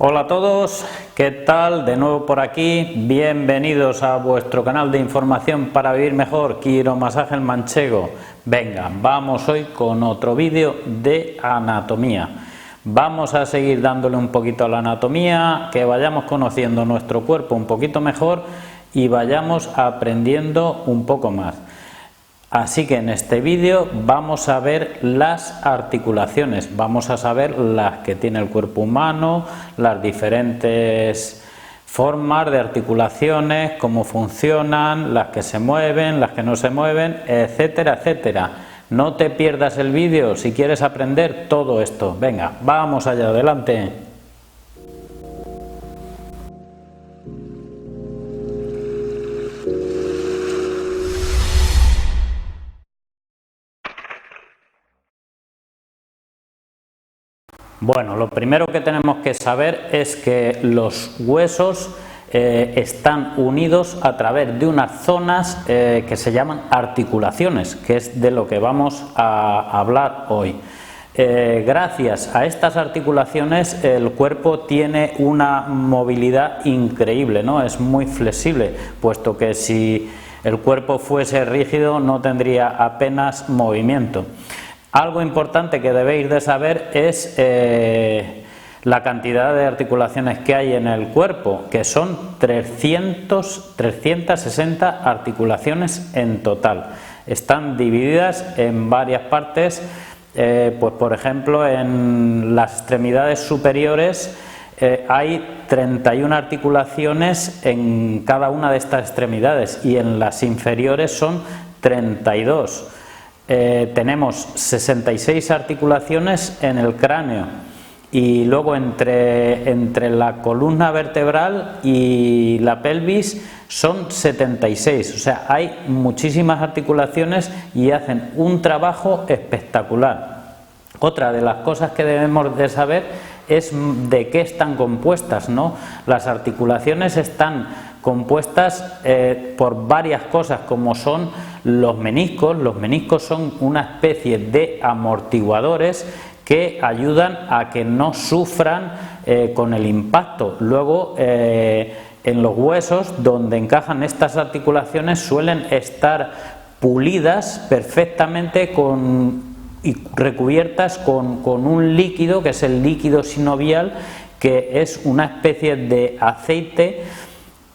Hola a todos, ¿qué tal? De nuevo por aquí, bienvenidos a vuestro canal de información para vivir mejor, Quiromasaje El Manchego. Venga, vamos hoy con otro vídeo de anatomía. Vamos a seguir dándole un poquito a la anatomía, que vayamos conociendo nuestro cuerpo un poquito mejor y vayamos aprendiendo un poco más. Así que en este vídeo vamos a ver las articulaciones, vamos a saber las que tiene el cuerpo humano, las diferentes formas de articulaciones, cómo funcionan, las que se mueven, las que no se mueven, etcétera, etcétera. No te pierdas el vídeo si quieres aprender todo esto. Venga, vamos allá, adelante. Bueno, lo primero que tenemos que saber es que los huesos están unidos a través de unas zonas que se llaman articulaciones, que es de lo que vamos a hablar hoy. Gracias a estas articulaciones el cuerpo tiene una movilidad increíble, ¿no? Es muy flexible, puesto que si el cuerpo fuese rígido no tendría apenas movimiento. Algo importante que debéis de saber es la cantidad de articulaciones que hay en el cuerpo, que son 360 articulaciones en total. Están divididas en varias partes, pues por ejemplo en las extremidades superiores hay 31 articulaciones en cada una de estas extremidades y en las inferiores son 32. Tenemos 66 articulaciones en el cráneo y luego entre la columna vertebral y la pelvis son 76, o sea, hay muchísimas articulaciones y hacen un trabajo espectacular. Otra de las cosas que debemos de saber es de qué están compuestas, ¿no? Las articulaciones están compuestas por varias cosas, como son los meniscos. Los meniscos son una especie de amortiguadores que ayudan a que no sufran con el impacto. Luego en los huesos donde encajan estas articulaciones suelen estar pulidas perfectamente y recubiertas con un líquido que es el líquido sinovial, que es una especie de aceite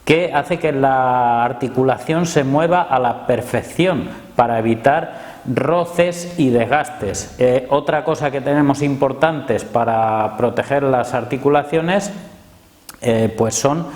que hace que la articulación se mueva a la perfección para evitar roces y desgastes. Otra cosa que tenemos importantes para proteger las articulaciones pues son,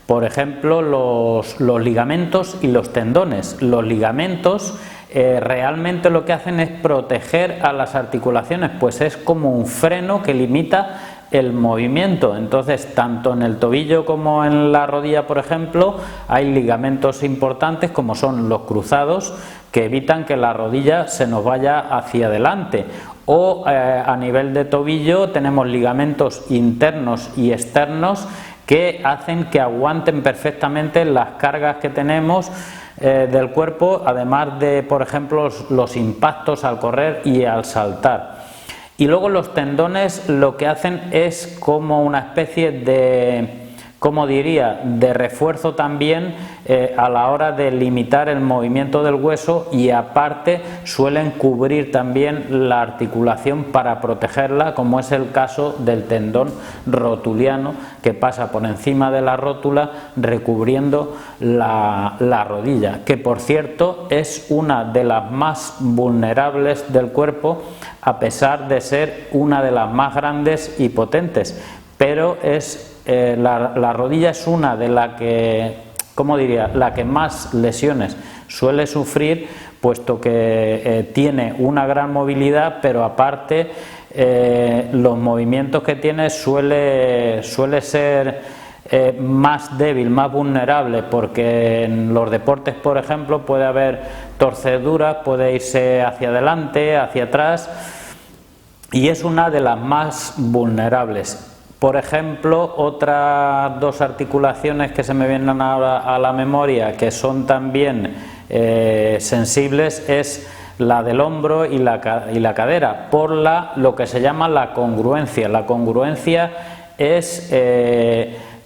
por ejemplo, los ligamentos y los tendones. Los ligamentos realmente lo que hacen es proteger a las articulaciones, pues es como un freno que limita el movimiento. Entonces, tanto en el tobillo como en la rodilla, por ejemplo, hay ligamentos importantes como son los cruzados, que evitan que la rodilla se nos vaya hacia adelante. O a nivel de tobillo tenemos ligamentos internos y externos que hacen que aguanten perfectamente las cargas que tenemos del cuerpo, además de, por ejemplo, los impactos al correr y al saltar. Y luego los tendones lo que hacen es como una especie de, ¿cómo diría?, de refuerzo también a la hora de limitar el movimiento del hueso, y aparte suelen cubrir también la articulación para protegerla, como es el caso del tendón rotuliano, que pasa por encima de la rótula recubriendo la rodilla, que por cierto es una de las más vulnerables del cuerpo, a pesar de ser una de las más grandes y potentes, pero es la rodilla es una de las que, ¿cómo diría?, la que más lesiones suele sufrir, puesto que tiene una gran movilidad, pero aparte los movimientos que tiene suele ser más débil, más vulnerable, porque en los deportes, por ejemplo, puede haber torceduras, puede irse hacia adelante, hacia atrás, y es una de las más vulnerables. Por ejemplo, otras dos articulaciones que se me vienen ahora a la memoria, que son también sensibles, es la del hombro y la cadera, por lo que se llama la congruencia. La congruencia es,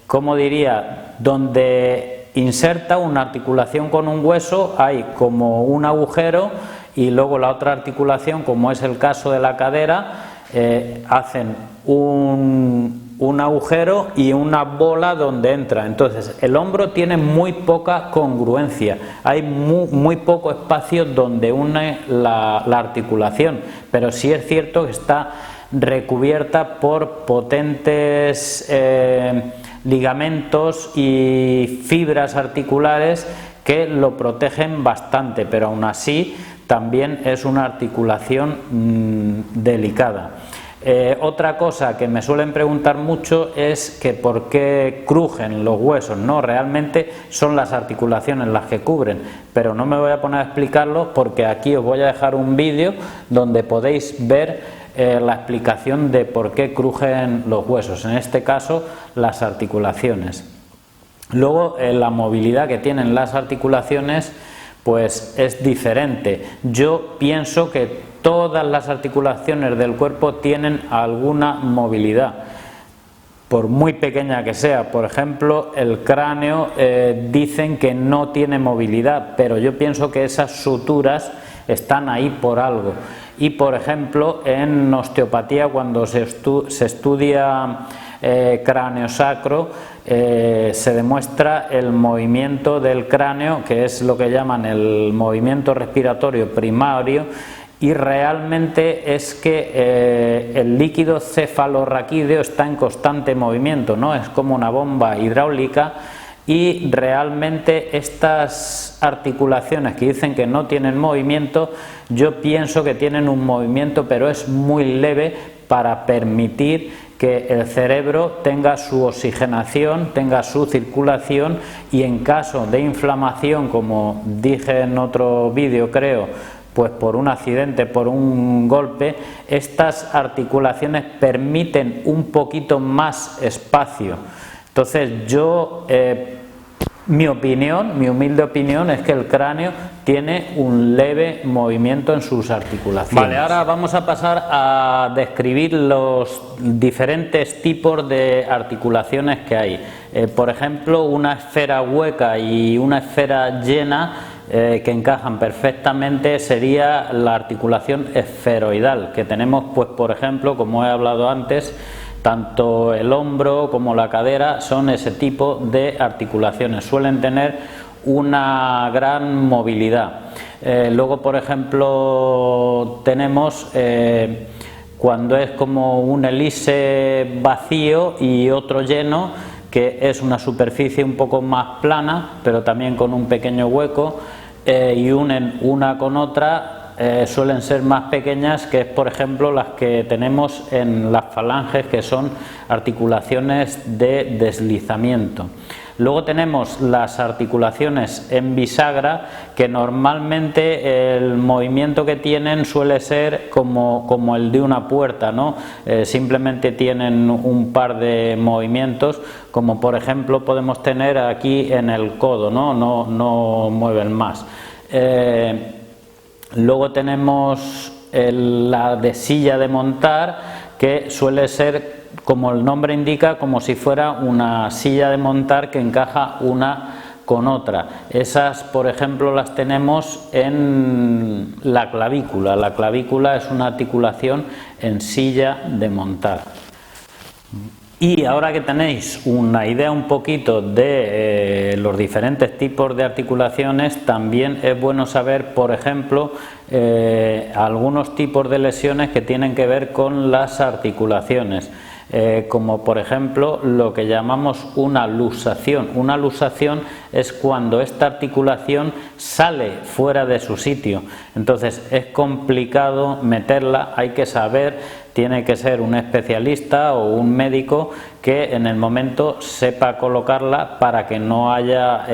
como diría, donde inserta una articulación con un hueso, hay como un agujero, y luego la otra articulación, como es el caso de la cadera, hacen un agujero y una bola donde entra. Entonces el hombro tiene muy poca congruencia, hay muy poco espacio donde une la articulación, pero sí es cierto que está recubierta por potentes ligamentos y fibras articulares que lo protegen bastante, pero aún así también es una articulación delicada. Otra cosa que me suelen preguntar mucho es que por qué crujen los huesos. No, realmente son las articulaciones las que cubren, pero no me voy a poner a explicarlo porque aquí os voy a dejar un vídeo donde podéis ver la explicación de por qué crujen los huesos, en este caso las articulaciones. Luego la movilidad que tienen las articulaciones pues es diferente. Yo pienso que todas las articulaciones del cuerpo tienen alguna movilidad, por muy pequeña que sea. Por ejemplo, el cráneo dicen que no tiene movilidad, pero yo pienso que esas suturas están ahí por algo. Y por ejemplo, en osteopatía, cuando se estudia cráneo sacro, se demuestra el movimiento del cráneo, que es lo que llaman el movimiento respiratorio primario, y realmente es que el líquido cefalorraquídeo está en constante movimiento, ¿no? Es como una bomba hidráulica, y realmente estas articulaciones que dicen que no tienen movimiento, yo pienso que tienen un movimiento, pero es muy leve para permitir que el cerebro tenga su oxigenación, tenga su circulación, y en caso de inflamación, como dije en otro vídeo creo, pues por un accidente, por un golpe, estas articulaciones permiten un poquito más espacio. Entonces yo, mi humilde opinión es que el cráneo tiene un leve movimiento en sus articulaciones. Vale, ahora vamos a pasar a describir los diferentes tipos de articulaciones que hay. Por ejemplo, una esfera hueca y una esfera llena que encajan perfectamente sería la articulación esferoidal, que tenemos, pues por ejemplo, como he hablado antes, tanto el hombro como la cadera son ese tipo de articulaciones, suelen tener una gran movilidad. Luego, por ejemplo, tenemos cuando es como un elipse vacío y otro lleno, que es una superficie un poco más plana, pero también con un pequeño hueco, y unen una con otra. Suelen ser más pequeñas, que es por ejemplo las que tenemos en las falanges, que son articulaciones de deslizamiento. Luego tenemos las articulaciones en bisagra, que normalmente el movimiento que tienen suele ser como el de una puerta, ¿no? Simplemente tienen un par de movimientos, como por ejemplo podemos tener aquí en el codo, no mueven más. Luego tenemos la de silla de montar, que suele ser, como el nombre indica, como si fuera una silla de montar que encaja una con otra. Esas, por ejemplo, las tenemos en la clavícula. La clavícula es una articulación en silla de montar. Y ahora que tenéis una idea un poquito de los diferentes tipos de articulaciones, también es bueno saber, por ejemplo, algunos tipos de lesiones que tienen que ver con las articulaciones, como por ejemplo lo que llamamos una luxación. Una luxación es cuando esta articulación sale fuera de su sitio, entonces es complicado meterla, hay que saber, tiene que ser un especialista o un médico que en el momento sepa colocarla para que no haya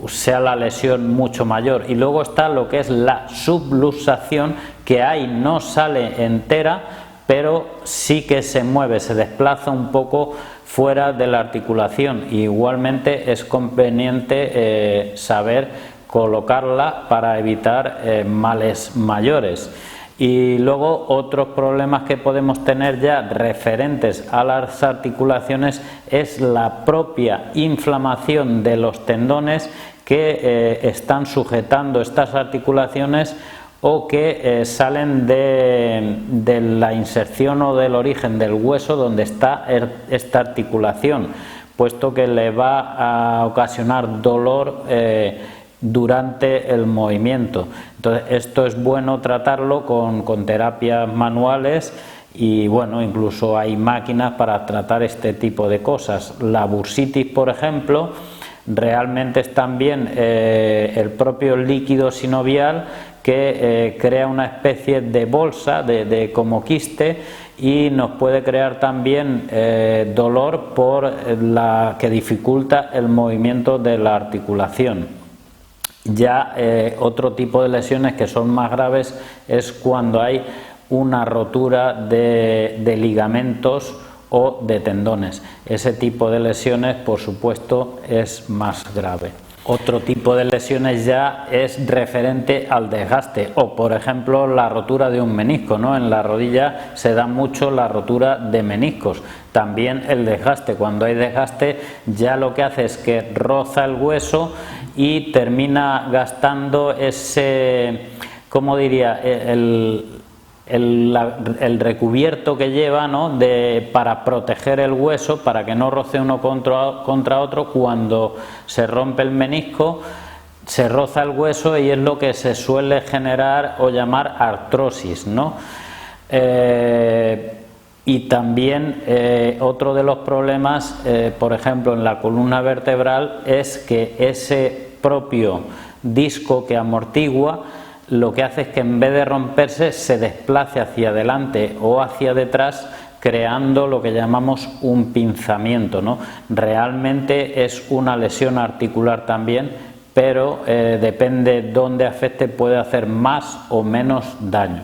sea la lesión mucho mayor. Y luego está lo que es la subluxación, que ahí no sale entera, pero sí que se mueve, se desplaza un poco fuera de la articulación. Y igualmente es conveniente saber colocarla para evitar males mayores. Y luego otros problemas que podemos tener ya referentes a las articulaciones es la propia inflamación de los tendones que están sujetando estas articulaciones o que salen de la inserción o del origen del hueso donde está esta articulación, puesto que le va a ocasionar dolor durante el movimiento. Entonces esto es bueno tratarlo con terapias manuales y bueno, incluso hay máquinas para tratar este tipo de cosas. La bursitis, por ejemplo, realmente es también el propio líquido sinovial que crea una especie de bolsa de como quiste y nos puede crear también dolor por la que dificulta el movimiento de la articulación. Ya otro tipo de lesiones que son más graves es cuando hay una rotura de ligamentos o de tendones. Ese tipo de lesiones, por supuesto, es más grave. Otro tipo de lesiones ya es referente al desgaste o, por ejemplo, la rotura de un menisco, ¿no? En la rodilla se da mucho la rotura de meniscos. También el desgaste, cuando hay desgaste ya lo que hace es que roza el hueso y termina gastando ese, ¿cómo diría?, el recubierto que lleva, ¿no?, para proteger el hueso, para que no roce uno contra otro. Cuando se rompe el menisco se roza el hueso y es lo que se suele generar o llamar artrosis, ¿no? Y también otro de los problemas, por ejemplo en la columna vertebral, es que ese propio disco que amortigua lo que hace es que en vez de romperse se desplace hacia adelante o hacia detrás, creando lo que llamamos un pinzamiento, ¿no? Realmente es una lesión articular también, pero depende de dónde afecte, puede hacer más o menos daño.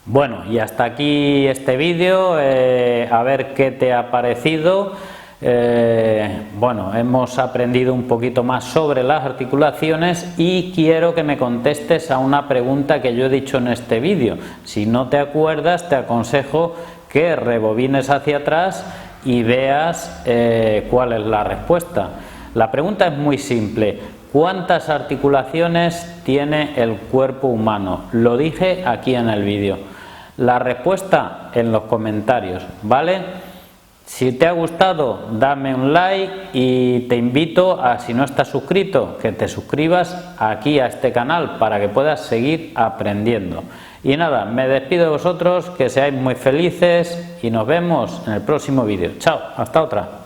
Bueno, y hasta aquí este vídeo, a ver qué te ha parecido. Bueno, hemos aprendido un poquito más sobre las articulaciones y quiero que me contestes a una pregunta que yo he dicho en este vídeo. Si no te acuerdas, te aconsejo que rebobines hacia atrás y veas cuál es la respuesta. La pregunta es muy simple: ¿cuántas articulaciones tiene el cuerpo humano? Lo dije aquí en el vídeo. La respuesta en los comentarios, ¿vale? Si te ha gustado, dame un like y te invito a, si no estás suscrito, que te suscribas aquí a este canal para que puedas seguir aprendiendo. Y nada, me despido de vosotros, que seáis muy felices y nos vemos en el próximo vídeo. Chao, hasta otra.